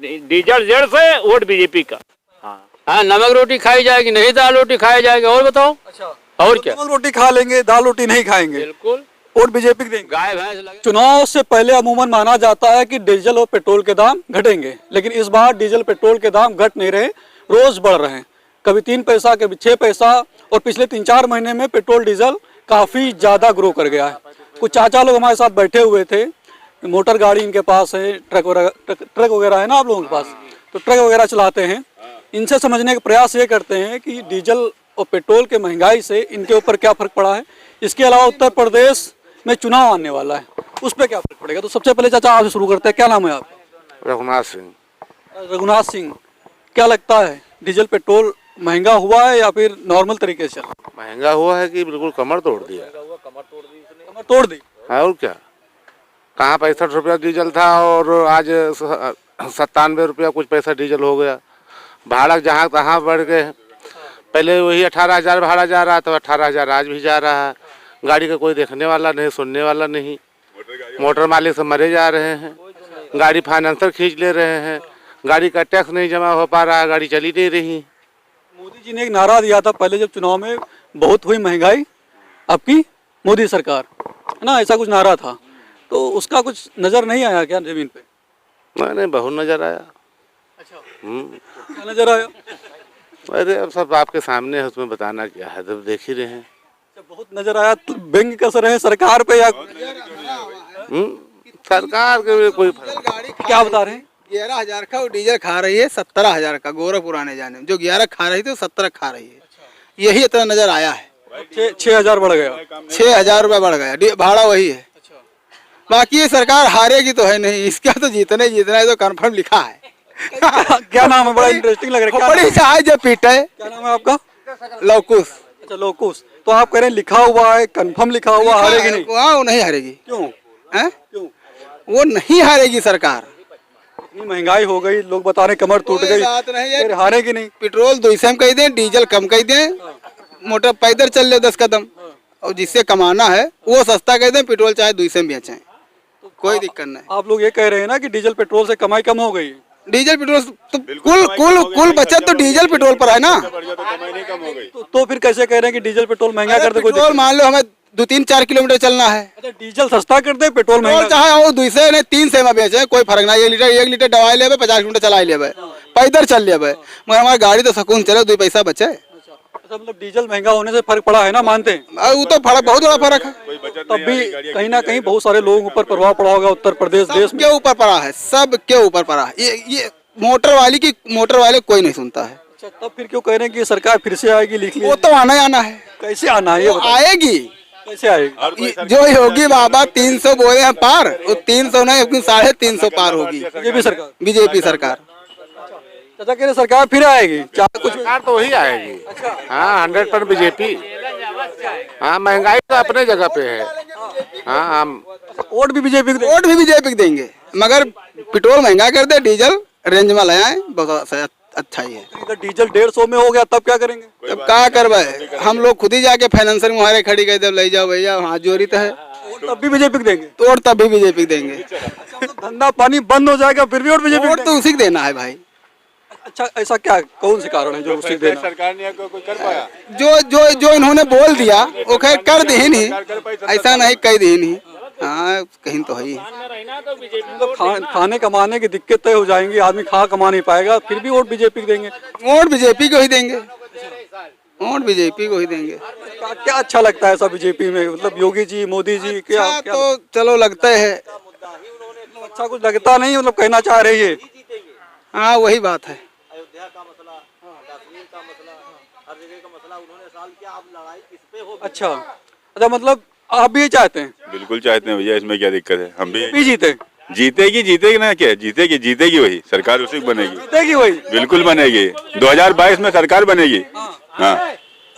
Diesel Z से vote BJP का। हाँ, नमक रोटी खाई जाएगी, नहीं दाल रोटी खाई जाएगी। और बताओ। अच्छा, और तो क्या? नमक रोटी खा लेंगे, दाल रोटी नहीं खाएंगे, बिल्कुल। वोट बीजेपी को देंगे। गाय भैंस लगे। चुनाव से पहले अमूमन माना जाता है कि डीजल और पेट्रोल के दाम घटेंगे, लेकिन इस बार डीजल पेट्रोल के दाम घट नहीं रहे, रोज बढ़ रहे हैं। कभी 3 पैसा, कभी 6 पैसा, और पिछले 3-4 महीने में पेट्रोल डीजल काफी ज्यादा ग्रो कर गया है। कुछ चाचा लोग हमारे साथ बैठे हुए थे, मोटर गाड़ी इनके पास है, ट्रक वगैरह है ना आप लोगों के पास, तो ट्रक वगैरह चलाते हैं। इनसे समझने का प्रयास ये करते हैं कि डीजल और पेट्रोल के महंगाई से इनके ऊपर क्या फर्क पड़ा है। इसके अलावा उत्तर प्रदेश में चुनाव आने वाला है, उस पर क्या फर्क पड़ेगा। तो सबसे पहले चाचा आपसे शुरू करते हैं, क्या नाम है आपका? रघुनाथ सिंह। रघुनाथ सिंह, क्या लगता है डीजल पेट्रोल महंगा हुआ है या फिर नॉर्मल तरीके से? महंगा हुआ है कि बिल्कुल कमर तोड़ दिया। कमर तोड़ दी। और क्या, कहाँ 65 रुपया डीजल था और आज 97 रुपया कुछ पैसा डीजल हो गया। भाड़ा जहाँ तहाँ बढ़ गए। पहले वही 18,000 भाड़ा जा रहा था, 18,000 आज भी जा रहा है। गाड़ी का कोई देखने वाला नहीं, सुनने वाला नहीं। मोटर मालिक से मरे जा रहे हैं, गाड़ी फाइनेंसर खींच ले रहे हैं, गाड़ी का टैक्स नहीं जमा हो पा रहा है, गाड़ी चली नहीं रही। मोदी जी ने एक नारा दिया था पहले जब चुनाव में, बहुत हुई महंगाई अब की मोदी सरकार, है ना, ऐसा कुछ नारा था। तो उसका कुछ नजर नहीं आया क्या जमीन पे? नहीं, बहुत नजर आया। अच्छा, क्या नजर आया? अरे अब सब आपके सामने है, उसमें बताना क्या है, तो देख ही रहे हैं। बहुत नजर आया। तो व्यंग कस रहे हैं सरकार पे या सरकार के कोई क्या बता रहे हैं? 11,000 का वो डीजल खा रही है, 17,000 का गोरखपुर आने जाने में। जो 11 खा रही थी वो 17 खा रही है। यही इतना नजर आया है। 6,000 बढ़ गया, 6,000 रुपया बढ़ गया, भाड़ा वही है। बाकी ये सरकार हारेगी तो है नहीं, इसका तो जीतना है तो कंफर्म लिखा है। क्या नाम है? बड़ा इंटरेस्टिंग लग रहा है। बड़ी चाहे जब पीटे। क्या नाम है आपका? लवकुश। अच्छा, लोकुश। तो आप कह रहे हैं लिखा हुआ है, कंफर्म लिखा हुआ, हारेगी नहीं? वो नहीं हारेगी। क्यों? क्यों वो नहीं हारेगी सरकार? इतनी महंगाई हो गई, लोग बता रहे कमर टूट गई, फिर हारेगी नहीं। पेट्रोल 200 में कह दें, डीजल कम कह दें, मोटर पैदल चल ले 10 कदम, और जिससे कमाना है वो सस्ता कह दें, पेट्रोल चाहे 200 में बेचें, तो कोई दिक्कत नहीं। आप लोग ये कह रहे हैं ना कि डीजल पेट्रोल से कमाई कम हो गई। डीजल पेट्रोल तो कुल बचत तो डीजल पेट्रोल पर है ना। तो फिर कैसे कह रहे हैं कि डीजल पेट्रोल महंगा कर दे? पेट्रोल मान लो हमें 2-3-4 किलोमीटर चलना है, अच्छा, डीजल सस्ता कर दे, पेट्रोल महंगा। चाहे वो 200 नहीं 300 में बेचे, कोई फर्क नहीं। 1 लीटर दवाई ले 50 किलोमीटर चला ले, पैदल चल ले, मगर हमारी गाड़ी तो सुकून चले, 2 पैसा बचे। अच्छा, मतलब डीजल महंगा होने से फर्क पड़ा है ना, मानते हैं? वो तो फर्क, बहुत बड़ा फर्क है। तब भी कहीं ना कहीं बहुत सारे लोगों ऊपर प्रभाव पड़ा होगा उत्तर प्रदेश देश में। सबके ऊपर पड़ा है, सबके ऊपर पड़ा है। ये मोटर वाले कोई नहीं सुनता है। अच्छा, तब फिर क्यों कह रहे हैं कि सरकार फिर से आएगी? लिख लीजिए। वो तो आना ही आना है। कैसे आना है ये बताइए? आएगी, कैसे आएगी? जो योगी बाबा 300 बोले हैं पार, वो 300 नहीं, 350 पार होगी बीजेपी सरकार। चाचा कह रहे सरकार फिर आएगी, चाहे कुछ सरकार तो वही आएगी। हाँ, 100% बीजेपी। हाँ, महंगाई तो अपने जगह पे है। हाँ, हम वोट भी बीजेपी को वोट भी बीजेपी को देंगे, मगर पेट्रोल महंगा कर दे, डीजल रेंज में ले आए, बहुत अच्छा ही है। अगर डीजल 150 में हो गया तब क्या करेंगे? तब क्या करवाए, हम लोग खुद ही जाके फाइनेंसर मुहारे खड़ी कर दे, ले जाओ भैया, हाथ जोड़ी तो है। तब भी बीजेपी को देंगे? तो और तब भी बीजेपी को देंगे। धंधा पानी बंद हो जाएगा फिर भी वोट बीजेपी? वोट तो उसी को देना है भाई। अच्छा, ऐसा क्या, कौन से कारण है जो उसी देना? सरकार ने कोई कर पाया? जो इन्होंने बोल दिया वो खैर कर दी नहीं, ऐसा नहीं कह दी नहीं। हाँ, कहीं तो है ही। मतलब खाने कमाने की दिक्कत तय हो जाएंगी, आदमी खा कमा नहीं पाएगा, फिर भी वोट बीजेपी को देंगे? वोट बीजेपी को ही देंगे, वोट बीजेपी को ही देंगे। क्या अच्छा लगता है ऐसा बीजेपी में, मतलब योगी जी, मोदी जी, क्या तो चलो लगता है, अच्छा कुछ लगता नहीं, मतलब कहना चाह रही है। हाँ, वही बात है। अच्छा, मतलब आप भी ये चाहते हैं? बिल्कुल चाहते हैं भैया, इसमें क्या दिक्कत है? हम भी जीतेगी ना, क्या जीतेगी वही सरकार, उसी को बनेगी। जीतेगी वही, बिल्कुल बनेगी। 2022 में सरकार बनेगी। हाँ,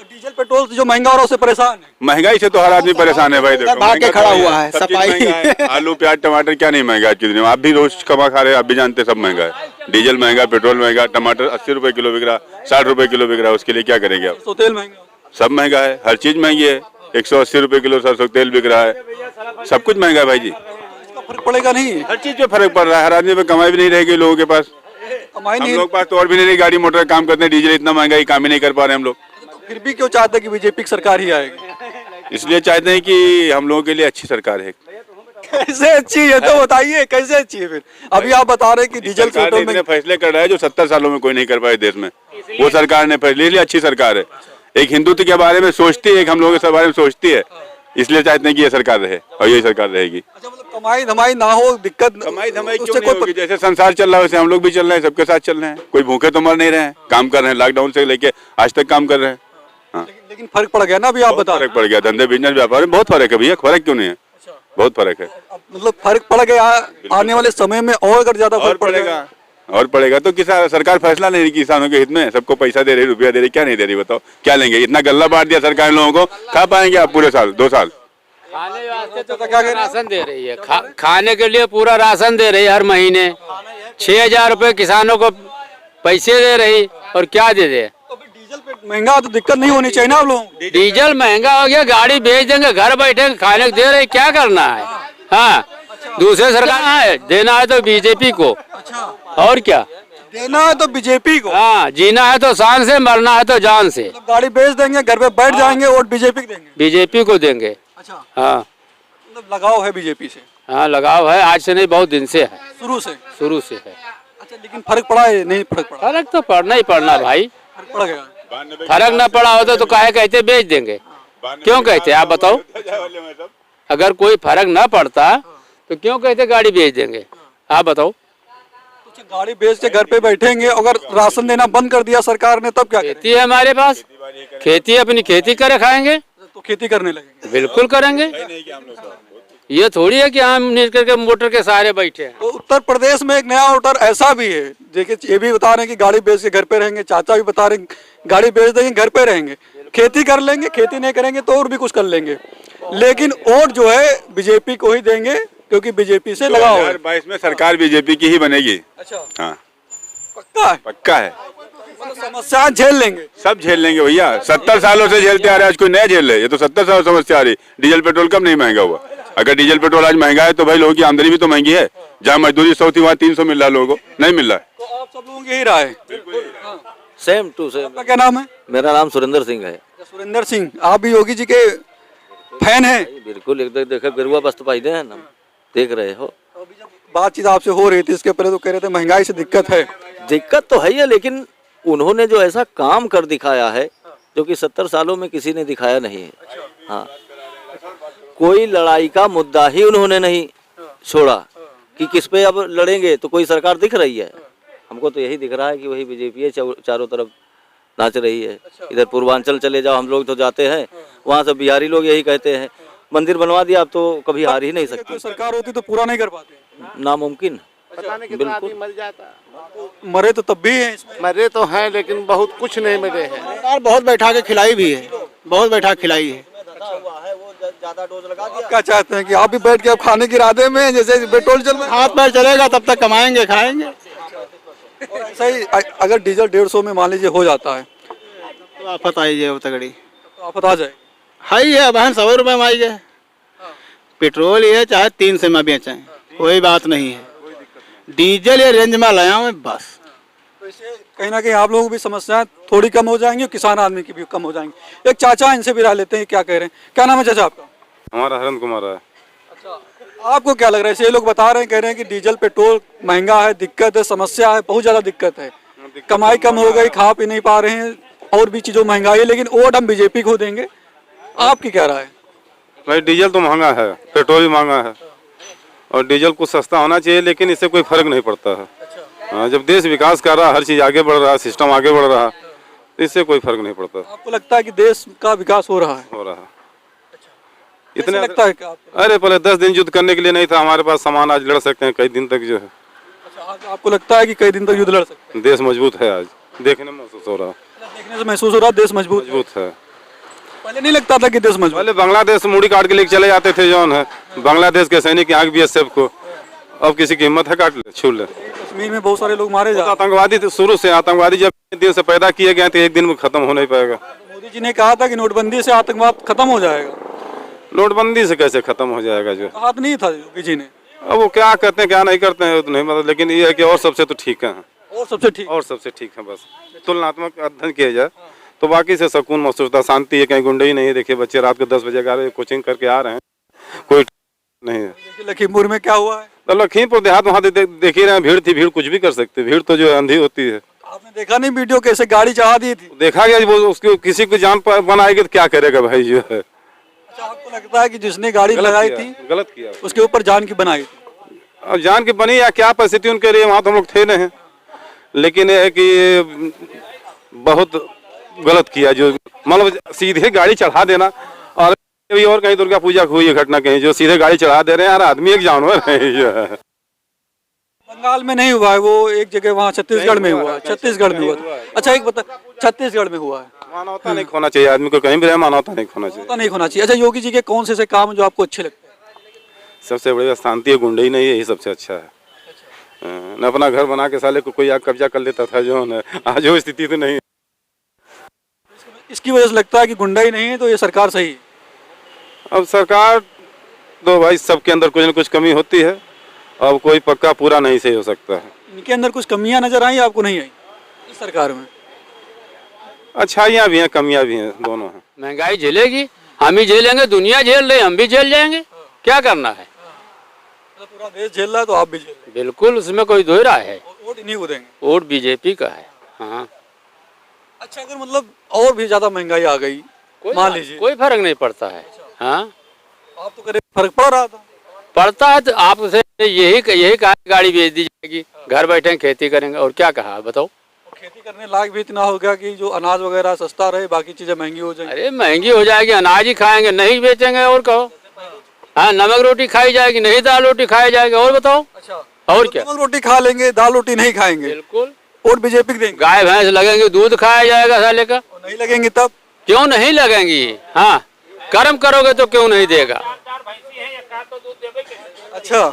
डीजल पेट्रोल जो महंगा हो रहा है उससे परेशान है। महंगाई से तो हर आदमी परेशान है भाई। देखो भाग के खड़ा हुआ है, सफाई आलू प्याज टमाटर क्या नहीं महंगा आज के दिन में? आप भी रोज कमा खा रहे हैं, आप भी जानते हैं सब महंगा है। डीजल महंगा, पेट्रोल महंगा, टमाटर 80 रुपए किलो बिक रहा, 60 रुपए किलो बिक रहा, उसके लिए क्या करेंगे आप? तो तेल महंगा, सब महंगा है, हर चीज महंगी है। 180 रुपए किलो सरसों तेल बिक रहा है, सब कुछ महंगा है भाई जी। इसका फर्क पड़ेगा नहीं? हर चीज पे फर्क पड़ रहा है, हर आदमी पे कमाई भी नहीं रहेगी लोगों के पास। कमाई हम नहीं, लोग पास तो और भी नहीं गाड़ी मोटर काम करते हैं, डीजल इतना महंगा ही काम ही नहीं कर पा रहे हम लोग। फिर भी क्यों चाहते हैं कि बीजेपी की सरकार ही आएगी? इसलिए चाहते हैं कि हम लोगों के लिए अच्छी सरकार है। कैसे अच्छी है तो बताइए, कैसे अच्छी है? फिर अभी आप बता रहे हैं कि डीजल सरकार पेट्रोल इतने में फैसले कर रहा है जो 70 सालों में कोई नहीं कर पाए देश में, वो सरकार ने फैसले, इसलिए अच्छी सरकार है। एक हिंदुत्व के बारे में सोचती है, एक हम लोगों के बारे में सोचती है, इसलिए चाहते हैं कि ये सरकार रहे और यही सरकार रहेगी। अच्छा, मतलब कमाई धमाई ना हो, दिक्कत कमाई धमाई क्यों उससे नहीं होगी? जैसे संसार चल रहा है वैसे हम लोग भी चल रहे हैं, सबके साथ चल रहे हैं, कोई भूखे तो मर नहीं रहे हैं, काम कर रहे हैं, लॉकडाउन से लेके आज तक काम कर रहे हैं। हाँ, लेकिन फर्क पड़ गया ना, अभी आप बहुत बता फर्क पड़ गया, धंधे बिजनेस व्यापार में बहुत फर्क है भैया। फर्क क्यों नहीं है? बहुत फर्क है, मतलब फर्क पड़ गया। आने वाले समय में और अगर ज्यादा और फर्क पड़ेगा पड़ेगा और पड़ेगा। तो किसान सरकार फैसला नहीं रही किसानों के हित में, सबको पैसा दे रही, रुपया दे रही, क्या नहीं दे रही बताओ? क्या लेंगे? इतना गल्ला बांट दिया सरकार लोगों को, खा पाएंगे आप पूरे साल 2 साल? खाने वास्ते तो क्या राशन दे रही है, खाने के लिए पूरा राशन दे रही है हर महीने। 6,000 रुपए किसानों को पैसे दे रही, और क्या दे दे? डीजल महंगा तो दिक्कत नहीं होनी चाहिए ना आप लोगों को? डीजल महंगा हो गया, गाड़ी बेच देंगे, घर बैठे खाने को दे रहे, क्या करना है? हाँ, दूसरे सरकार है, देना है तो बीजेपी को, और क्या देना है तो बीजेपी को। हाँ, जीना है तो शान से, मरना है तो जान से। मतलब गाड़ी बेच देंगे, घर पे बैठ जाएंगे, वोट बीजेपी को देंगे। बीजेपी को देंगे। अच्छा, हाँ मतलब लगाव है बीजेपी से? हाँ, लगाव है, आज से नहीं, बहुत दिन से है, शुरू से? शुरू से है। अच्छा, लेकिन फर्क पड़ा है? नहीं फर्क पड़ा? फर्क तो पड़ना ही पड़ना भाई। फर्क पड़ गया। फर्क ना पड़ा होता तो काहे कहते बेच देंगे? क्यों कहते आप बताओ? अगर कोई फर्क ना पड़ता तो क्यों कहते गाड़ी बेच देंगे? आप बताओ। तो गाड़ी बेच के घर पे बैठेंगे, अगर राशन देना बंद कर दिया सरकार ने तब क्या करेंगे? खेती है हमारे पास, खेती अपनी खेती करे खाएंगे, तो खेती करने लगेंगे। बिल्कुल करेंगे। ये थोड़ी है कि हम निकल के मोटर के सहारे बैठे हैं। तो उत्तर प्रदेश में एक नया वोटर ऐसा भी है, देखिए ये भी बता रहे हैं कि गाड़ी बेच के घर पे रहेंगे, चाचा भी बता रहे हैं गाड़ी बेच देंगे घर पे रहेंगे, खेती कर लेंगे, खेती नहीं करेंगे तो और भी कुछ कर लेंगे, लेकिन वोट जो है बीजेपी को ही देंगे क्योंकि बीजेपी से लगाव है। 2022 में सरकार बीजेपी की ही बनेगी। अच्छा, हाँ, पक्का है? पक्का है। मतलब समस्या झेल लेंगे? सब झेल लेंगे भैया, 70 सालों से झेलते आ रहे हैं, आज कोई नया झेल रहे? ये तो 70 सालों से समस्या आ रही। डीजल पेट्रोल कब नहीं महंगा हुआ? अगर डीजल पेट्रोल आज महंगा है तो भाई लोगों की आमदनी भी तो महंगी है। जहाँ मजदूरी 100 थी वहाँ 300 मिल रहा है, लोगों को नहीं मिल रहा है। तो आप सब लोगों की यही राय है? Same to same. आपका क्या नाम है? मेरा नाम सुरेंद्र सिंह है। सुरेंद्र सिंह, आप भी योगी जी के फैन हैं? बिल्कुल, एकदम देखो बिरुआ बस्त पाई दे ना, देख रहे हो। अभी जब बातचीत आपसे हो रही थी इसके पहले तो कह रहे थे महंगाई से दिक्कत है। दिक्कत तो है ही है, लेकिन उन्होंने जो ऐसा काम कर दिखाया है जो कि 70 सालों में किसी ने दिखाया नहीं है। हाँ, कोई लड़ाई का मुद्दा ही उन्होंने नहीं छोड़ा कि किस पे अब लड़ेंगे, तो कोई सरकार दिख रही है हमको? तो यही दिख रहा है कि वही बीजेपी है, चारों तरफ नाच रही है। इधर पूर्वांचल चले जाओ, हम लोग तो जाते हैं, वहाँ सब बिहारी लोग यही कहते हैं मंदिर बनवा दिया, अब तो कभी हार ही नहीं सकती। सरकार होती तो पूरा नहीं कर पाते? नामुमकिन। बिल्कुल मर जाता, मरे तो तब भी हैं इसमें। मरे तो हैं लेकिन बहुत कुछ नहीं मिले हैं। सरकार बहुत बैठा के खिलाई भी है, बहुत बैठा के खिलाई है। क्या चाहते हैं कि आप भी बैठ के अब खाने के इरादे में, जैसे पेट्रोल चल रहा है हाथ पैर चलेगा तब तक कमाएंगे खाएंगे। सही? अगर डीजल 150 में मान लीजिए हो जाता है तो आफत आई है वो तगड़ी, तो आफत आ जाए। हाई है बहन, 100 रुपए में आई गए। पेट्रोल ये चाहे 3 से में बेचें, कोई बात नहीं है। डीजल ये रेंज में लाया हूँ बस। तो इससे कहीं ना कहीं आप लोगों की भी समस्याएं थोड़ी कम हो जाएंगी और किसान आदमी की भी कम हो जाएंगी। एक चाचा, इनसे भी राय लेते हैं, क्या कह रहे हैं? क्या नाम है चाचा आपका? हमारा हरन कुमार है। आपको क्या लग रहा है? ऐसे ये लोग बता रहे हैं, कह रहे हैं कि डीजल पेट्रोल महंगा है, दिक्कत है, समस्या है, बहुत ज्यादा दिक्कत है, कमाई कम हो गई, खा पी नहीं पा रहे हैं, और भी चीजों महंगाई है, लेकिन वोट हम बीजेपी को देंगे। आपकी क्या राय है? भाई डीजल तो महंगा है, पेट्रोल भी महंगा है, और डीजल कुछ सस्ता होना चाहिए, लेकिन इससे कोई फर्क नहीं पड़ता है। हाँ, जब देश विकास कर रहा है, हर चीज़ आगे बढ़ रहा है, सिस्टम आगे बढ़ रहा है, तो इससे कोई फर्क नहीं पड़ता। आपको लगता है कि देश का विकास हो रहा है? हो रहा है। इतने लगता है कि आपको? अरे पहले 10 दिन युद्ध करने के लिए नहीं था हमारे पास सामान, आज लड़ सकते हैं कई दिन तक जो है। अच्छा, आपको लगता है कि कई दिन तक युद्ध लड़ सकते हैं? देश मजबूत है, आज देखने में महसूस हो रहा है। देखने से महसूस हो रहा है देश मजबूत है। पहले नहीं लगता था कि देश मजबूत? पहले बांग्लादेश मुड़ी काट के लेके चले जाते थे जौन है, बांग्लादेश के सैनिक यहाँ BSF को, अब किसी की हिम्मत है काट ले छू ले। कश्मीर में बहुत सारे लोग मारे जा रहे हैं। आतंकवादी शुरू से, आतंकवादी जब दिन से पैदा किए गए थे, एक दिन में खत्म हो नहीं पाएगा। मोदी जी ने कहा था कि नोटबंदी से आतंकवाद खत्म हो जाएगा। नोटबंदी से कैसे खत्म हो जाएगा? जो कहा तो नहीं था योगी जी ने। अब वो क्या करते हैं क्या नहीं करते हैं तो नहीं मतलब, लेकिन ये है कि और सबसे तो ठीक है। और सबसे ठीक। और सबसे ठीक है। बस तुलनात्मक अध्ययन किया जाए तो बाकी से सुकून महसूस होता, शांति है, कहीं गुंडे ही नहीं। देखिए बच्चे रात को 10 बजे 11 बजे कोचिंग करके आ रहे हैं, कोई नहीं है। देखिए लखीमपुर में क्या हुआ है, तो लखीमपुर देहात वहाँ देख ही रहे हैं, भीड़ थी, भीड़ कुछ भी कर सकती, भीड़ तो जो अंधी होती है। आपने देखा नहीं वीडियो कैसे गाड़ी चढ़ा दी थी? देखा गया वो उसको किसी को जान बनाएगी तो क्या करेगा भाई जो है। अच्छा, आपको लगता है कि जिसने गाड़ी लगाई थी गलत किया, उसके ऊपर जान की बनाई थी? अब जान की बनी या क्या परिस्थिति उनके लिए, वहाँ तो हम लोग थे नहीं, लेकिन ये है कि बहुत गलत किया जो मतलब सीधे गाड़ी चढ़ा देना। और कभी और कहीं दुर्गा पूजा हुई है घटना कहीं जो सीधे गाड़ी चढ़ा दे रहे हैं यार, आदमी एक जानवर है। बंगाल में नहीं हुआ है, वो एक जगह वहाँ छत्तीसगढ़ में हुआ है, छत्तीसगढ़ में हुआ है। अच्छा एक बता, छत्तीसगढ़ में हुआ है। मानवता नहीं खोना चाहिए आदमी को, कहीं भी रहे मानवता नहीं खोना चाहिए। पता नहीं होना चाहिए। अच्छा, योगी जी के कौन से काम जो आपको अच्छे लगते हैं? सबसे बड़ी शांति है, गुंडे ही नहीं है, यही सबसे अच्छा है। न अपना घर बना के साले को कोई आग कब्जा कर लेता था जो है, आज वो स्थिति तो नहीं। इसकी वजह से लगता है कि गुंडा ही नहीं है तो ये सरकार सही है। अब सरकार तो भाई सबके अंदर कुछ न कुछ कमी होती है, अब कोई पक्का पूरा नहीं सही हो सकता है। इनके अंदर कुछ कमियां नजर आई, आपको नहीं आई इस सरकार में? अच्छाइयाँ भी हैं, कमियाँ भी हैं, दोनों हैं। महंगाई झेलेगी, हम ही झेलेंगे, दुनिया झेल रही, हम भी झेल जाएंगे, क्या करना है। पूरा देश झेल रहा है तो आप भी झेल रहे बिल्कुल, उसमें कोई दो राय है। हैं। वोट इन्हीं को देंगे? वोट बीजेपी का है। हाँ, अच्छा, अगर मतलब और भी ज्यादा महंगाई आ गई मान लीजिए, कोई फर्क नहीं पड़ता है। हाँ, आप तो करे फर्क पड़ रहा था। पड़ता है तो आप उसे यही कहा गाड़ी बेच दी जाएगी, घर बैठे खेती करेंगे, और क्या कहा बताओ। खेती करने लायक भी इतना हो गया कि जो अनाज वगैरह सस्ता रहे, बाकी चीजें महंगी हो जाएंगी। अरे महंगी हो जाएगी, अनाज ही खाएंगे, नहीं बेचेंगे, और कहो। हाँ, नमक रोटी खाई जाएगी, नहीं दाल रोटी खाई जाएगी, और बताओ। अच्छा, और तो क्या, नमक रोटी खा लेंगे, दाल रोटी नहीं खाएंगे। बिल्कुल। वोट बीजेपी देंगे। गाय भैंस लगेंगे, दूध खाया जाएगा साले का। और नहीं लगेंगे तब? क्यों नहीं लगेंगी? हाँ, कर्म करोगे तो क्यों नहीं देगा। अच्छा,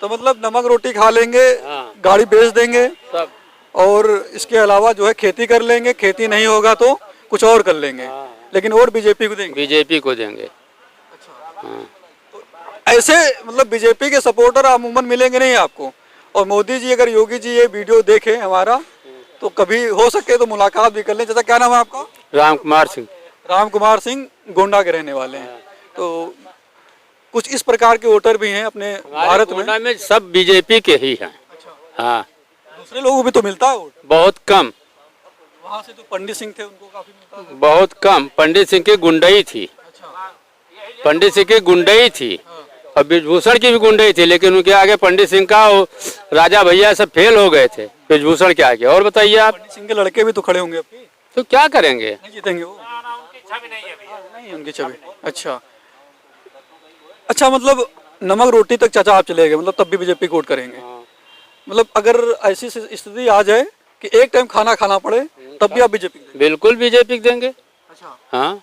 तो मतलब नमक रोटी खा लेंगे, हाँ। गाड़ी बेच देंगे, सब और इसके अलावा जो है खेती कर लेंगे, खेती नहीं होगा तो कुछ और कर लेंगे, लेकिन वोट बीजेपी को देंगे। बीजेपी को देंगे। ऐसे मतलब बीजेपी के सपोर्टर अमूमन मिलेंगे नहीं आपको। और मोदी जी, अगर योगी जी ये वीडियो देखें हमारा, तो कभी हो सके तो मुलाकात भी कर लें। जैसा क्या नाम है आपका? राम कुमार सिंह। राम कुमार सिंह गोंडा के रहने वाले हैं। तो कुछ इस प्रकार के वोटर भी हैं अपने भारत में। गोंडा में सब बीजेपी के ही हैं। हाँ, दूसरे लोगों को भी तो मिलता है वोट? बहुत कम। वहाँ से तो पंडित सिंह थे, उनको काफी मिलता है। बहुत कम। पंडित सिंह की गुंडई थी, पंडित सिंह की गुंडई थी, और ब्रिजभूषण की भी गुंडई थी, लेकिन उनके आगे पंडित सिंह का राजा भैया सब फेल हो गए थे ब्रिजभूषण के आगे। और बताइए आप। पंडित सिंह के लड़के भी तो खड़े होंगे आपके, तो क्या करेंगे? नहीं जीतेंगे वो? नहीं उनकी छवि। अच्छा अच्छा, मतलब नमक रोटी तक चाचा आप चले गए, मतलब तब भी बीजेपी को वोट करेंगे? मतलब अगर ऐसी स्थिति आ जाए कि एक टाइम खाना खाना पड़े तब भी आप बीजेपी देंगे? बिल्कुल बीजेपी को देंगे। अच्छा, हाँ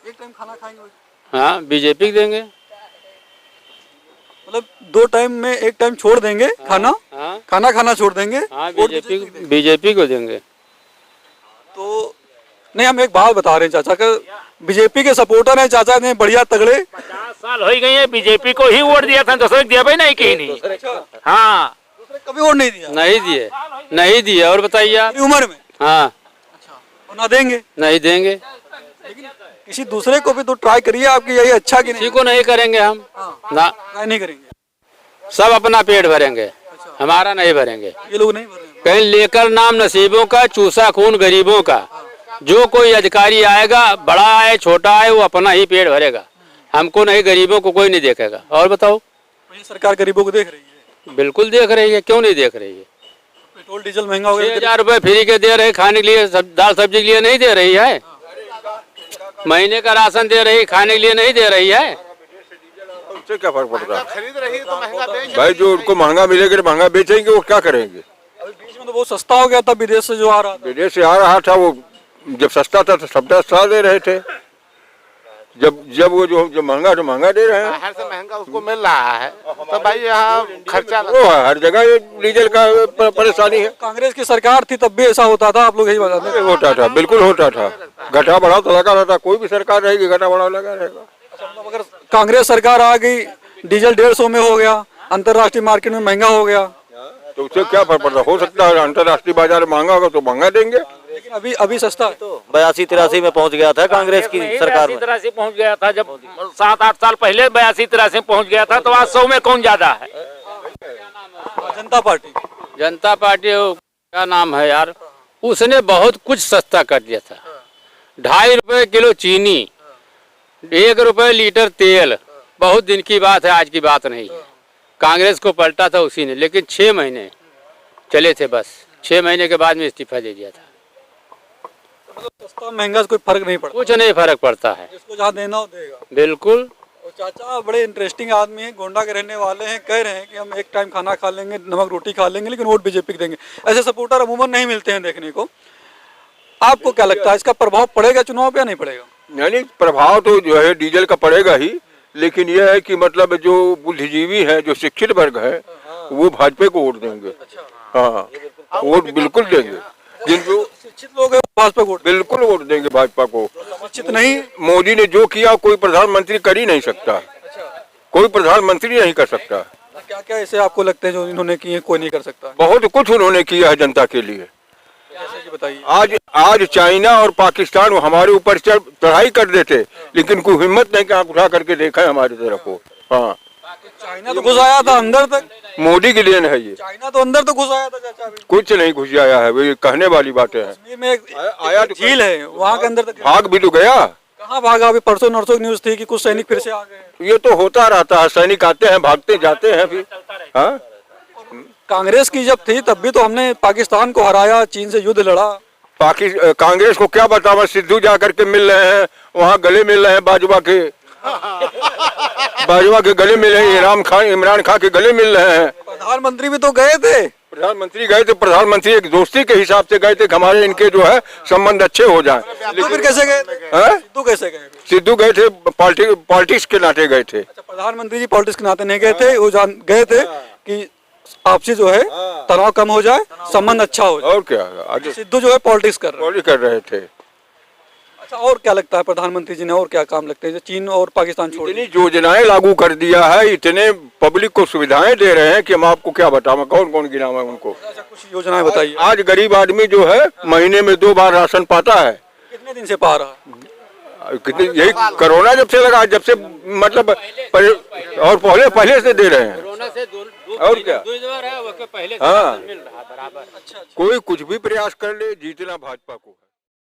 एक टाइम खाना खाएंगे? हाँ, बीजेपी को देंगे। मतलब 2 टाइम में 1 टाइम छोड़ देंगे खाना? हाँ, खाना खाना छोड़ देंगे? हाँ, वोट बीजेपी को देंगे। तो नहीं, हम एक बात बता रहे हैं चाचा का, बीजेपी के सपोर्टर हैं चाचा ने, बढ़िया तगड़े। 50 साल हो गई है, बीजेपी को ही वोट दिया था, दूसरे दिया भाई नहीं कहीं नहीं। हाँ, कभी वोट नहीं दिया? नहीं दिए, नहीं दिए। और बताइए आप। मेरी उम्र में? हाँ, और ना देंगे? नहीं देंगे। लेकिन किसी दूसरे को भी तो ट्राई करिए आपकी, यही अच्छा कि किसी नहीं? को नहीं करेंगे हम ना, ट्राई नहीं करेंगे? सब अपना पेट भरेंगे, हमारा नहीं भरेंगे। ये लोग नहीं भर रहे हैं। कहीं लेकर नाम नसीबों का, चूसा खून गरीबों का। जो कोई अधिकारी आएगा, बड़ा आए छोटा आए, वो अपना ही पेट भरेगा, हमको नहीं, गरीबों को कोई नहीं देखेगा। और बताओ। ये सरकार गरीबों को देख रही है? बिल्कुल देख रही है, क्यों नहीं देख रही है। पेट्रोल डीजल महंगा हो गया, 6,000 रुपए फ्री के दे रहे, खाने के लिए, दाल सब्जी के लिए नहीं दे रही है। महीने का राशन दे रही, खाने के लिए नहीं दे रही है। उससे क्या फर्क पड़ता है भाई? जो उनको महंगा मिलेगा तो महंगा बेचेंगे, वो क्या करेंगे? अभी बीच में तो बहुत सस्ता हो गया था, विदेश से जो आ रहा था। विदेश से आ रहा था, वो जब सस्ता था तो सस्ता दे रहे थे, जब वो जो महंगा तो महंगा दे रहे हैं। बाहर से महंगा उसको मिल रहा है तो भाई यहाँ खर्चा वो है, हर जगह ये डीजल का परेशानी है। कांग्रेस की सरकार थी तब भी ऐसा होता था, आप लोग यही बताते हैं? होता था, बिल्कुल होता था। घटा बढ़ाव तो लगा रहता, कोई भी सरकार रहेगी घटा बढ़ाव लगा रहेगा। मतलब अगर कांग्रेस सरकार आ गई, डीजल 150 में हो गया, अंतर्राष्ट्रीय मार्केट में महंगा हो गया, तो उससे क्या फर्क पड़ता है? हो सकता है अंतर्राष्ट्रीय बाजार महंगा होगा तो महंगा देंगे। लेकिन अभी अभी सस्ता है। तो 82-83 में पहुंच गया था कांग्रेस की सरकार में। 82-83 पहुंच गया था, जब 7-8 साल पहले 82-83 पहुंच गया था, तो आज 100 में कौन ज्यादा है? जनता पार्टी जनता पार्टी क्या नाम है यार, उसने बहुत कुछ सस्ता कर दिया था। 2.5 रुपए किलो चीनी, 1 रुपए लीटर तेल, बहुत दिन की बात है, आज की बात नहीं है। कांग्रेस को पलटा था उसी ने, लेकिन 6 महीने चले थे बस। 6 महीने के बाद में इस्तीफा दे दिया था। सस्ता महंगा से कोई फर्क नहीं पड़ता, कुछ नहीं फर्क पड़ता है, जिसको जहाँ देना हो देगा। बिल्कुल। और चाचा बड़े इंटरेस्टिंग आदमी हैं, गोंडा के रहने वाले हैं, कह रहे हैं कि हम एक टाइम खाना खा लेंगे, नमक रोटी खा लेंगे, लेकिन वोट बीजेपी को देंगे। ऐसे सपोर्टर अमूमन नहीं मिलते हैं देखने को। आपको क्या लगता है, इसका प्रभाव पड़ेगा चुनाव पे या नहीं पड़ेगा? यानी प्रभाव तो जो है डीजल का पड़ेगा ही, लेकिन यह है कि मतलब जो बुद्धिजीवी है, जो शिक्षित वर्ग है, वो भाजपा को वोट देंगे। हाँ, वोट बिल्कुल देंगे। जिनको शिक्षित लोग हैं भाजपा को वोट बिल्कुल वोट देंगे भाजपा को। शिक्षित नहीं, मोदी ने जो किया कोई प्रधानमंत्री कर ही नहीं सकता, कोई प्रधानमंत्री नहीं कर सकता। क्या क्या ऐसे आपको लगते हैं जो इन्होंने किए कोई नहीं कर सकता? बहुत कुछ उन्होंने किया है जनता के लिए। जैसे कि बताइए। आज चाइना और पाकिस्तान हमारे ऊपर चढ़ाई कर देते, लेकिन कोई हिम्मत नहीं कि आंख उठा करके देखा है हमारी तरफ को। हाँ, चाइना तो घुस आया था अंदर तक, मोदी की देन है ये। चाइना तो अंदर तक घुस आया था चाचा। अभी कुछ नहीं घुस आया है, वो ये कहने वाली बातें हैं। कश्मीर में एक आया तो झील है, वहाँ के अंदर तक भाग भी तो गया। कहाँ भागा? अभी परसों नरसों की न्यूज थी कि कुछ सैनिक फिर से आ गए। ये तो होता रहता है, सैनिक आते हैं भागते जाते हैं फिर। हाँ, कांग्रेस की जब थी तब भी तो हमने पाकिस्तान को हराया, चीन से युद्ध लड़ा। कांग्रेस को क्या बतावा, सिद्धू जा करके मिल रहे हैं, वहाँ गले मिल रहे हैं बाजवा के गले मिल रहे हैं, इमरान खान के गले मिल रहे हैं। प्रधानमंत्री भी तो गए थे। प्रधानमंत्री गए थे, प्रधानमंत्री एक दोस्ती के हिसाब से गए थे कि हमारे इनके जो है संबंध अच्छे हो जाएं। सिद्धू फिर कैसे गए थे? सिद्धू कैसे गए? सिद्धू गए थे पॉलिटिक्स के नाते गए थे। अच्छा, प्रधानमंत्री जी पॉलिटिक्स के नाते नहीं गए थे, वो गए थे कि आपसी जो है तनाव कम हो जाए, संबंध अच्छा हो जाए। और क्या, आगे सिद्धू जो है पॉलिटिक्स कर रहे थे। अच्छा, और क्या लगता है प्रधानमंत्री जी ने और क्या काम लगते हैं जो चीन और पाकिस्तान छोड़ इतनी योजनाएं लागू कर दिया है, इतने पब्लिक को सुविधाएं दे रहे हैं कि हम आपको क्या बताएं, कौन कौन गिनावा है उनको। अच्छा, कुछ योजनाएं बताइए। आज गरीब आदमी जो है महीने में 2 बार राशन पाता है। कितने दिन से पा रहा है? कितनी, यही कोरोना जब से लगा, जब से मतलब और पहले से दे रहे हैं। और क्या, पहले हाँ, कोई कुछ भी प्रयास कर ले, जीतना भाजपा को है।